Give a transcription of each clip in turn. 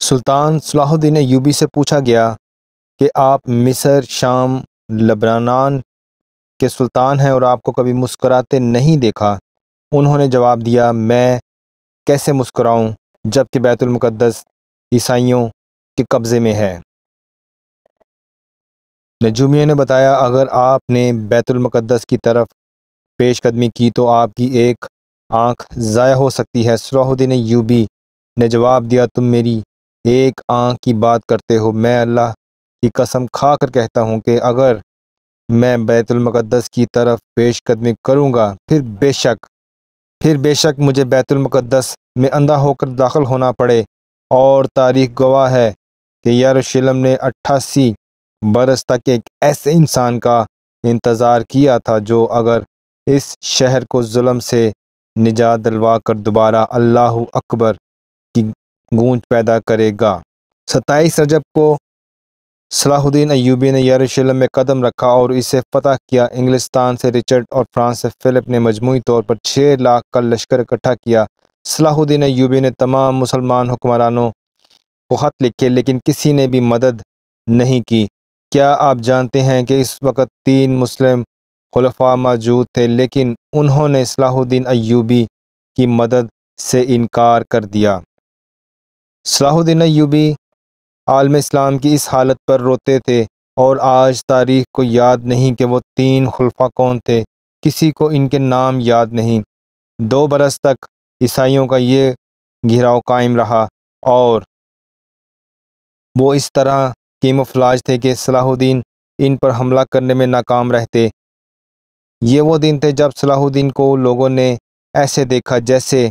سلطان صلاح الدین ایوبی سے پوچھا گیا کہ آپ مصر، شام، لبنان کے سلطان ہیں اور آپ کو کبھی مسکراتے نہیں دیکھا۔ انہوں نے جواب دیا، میں کیسے مسکراؤں جب کہ بیت المقدس عیسائیوں کے قبضے میں ہے۔ نجومیہ نے بتایا، اگر آپ نے بیت المقدس کی طرف پیش قدمی کی تو آپ کی ایک آنکھ ضائع ہو سکتی ہے۔ صلاح الدین ایوبی نے جواب دیا، تم میری ایک آنکھ کی بات کرتے ہو، میں اللہ کی قسم کھا کر کہتا ہوں کہ اگر میں بیت المقدس کی طرف پیش قدمی کروں گا پھر بے شک مجھے بیت المقدس میں اندھا ہو کر داخل ہونا پڑے، اور تاریخ گواہ ہے کہ یروشلم نے 88 برس تک ایک ایسے انسان کا انتظار کیا تھا جو اگر اس شہر کو ظلم سے نجات دلوا کر دوبارہ اللہ اکبر کی گونج پیدا کرے گا۔ 27 رجب کو صلاح الدین ایوبی نے یروشلم میں قدم رکھا اور اسے فتح کیا۔ انگلستان سے رچرڈ اور فرانس سے فلپ نے مجموعی طور پر 6 لاکھ کا لشکر اکٹھا کیا۔ صلاح الدین ایوبی نے تمام مسلمان حکمرانوں کو خط لکھے لیکن کسی نے بھی مدد نہیں کی۔ کیا آپ جانتے ہیں کہ اس وقت 3 مسلم خلفاء موجود تھے لیکن انہوں نے صلاح الدین ایوبی کی مدد سے انکار کر دیا۔ صلاح الدین ایوبی عالم اسلام کی اس حالت پر روتے تھے اور آج تاریخ کو یاد نہیں کہ وہ 3 خلفاء کون تھے، کسی کو ان کے نام یاد نہیں۔ 2 برس تک عیسائیوں کا یہ گھیراؤ قائم رہا اور وہ اس طرح کیموفلاج تھے کہ صلاح الدین ان پر حملہ کرنے میں ناکام رہتے۔ یہ وہ دن تھے جب صلاح الدین کو لوگوں نے ایسے دیکھا جیسے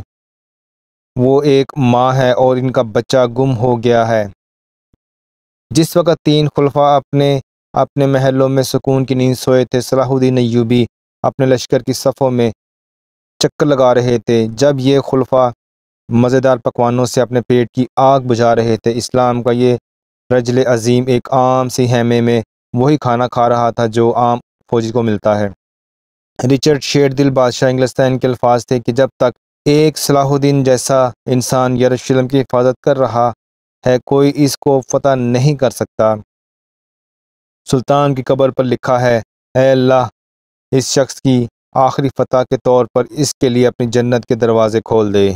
وہ ایک ماں ہے اور ان کا بچہ گم ہو گیا ہے۔ جس وقت 3 خلفاء اپنے محلوں میں سکون کی نیند سوئے تھے، صلاح الدین ایوبی اپنے لشکر کی صفوں میں چکر لگا رہے تھے۔ جب یہ خلفاء مزیدار پکوانوں سے اپنے پیٹ کی آگ بجھا رہے تھے، اسلام کا یہ رجل عظیم ایک عام سی خیمے میں وہی کھانا کھا رہا تھا جو عام فوجی کو ملتا ہے۔ رچرڈ شیر دل بادشاہ انگلستان کے الفاظ تھے کہ جب تک ایک صلاح الدین جیسا انسان یروشلم کی حفاظت کر رہا ہے کوئی اس کو فتح نہیں کر سکتا۔ سلطان کی قبر پر لکھا ہے، اے اللہ اس شخص کی آخری فتح کے طور پر اس کے لیے اپنی جنت کے دروازے کھول دے۔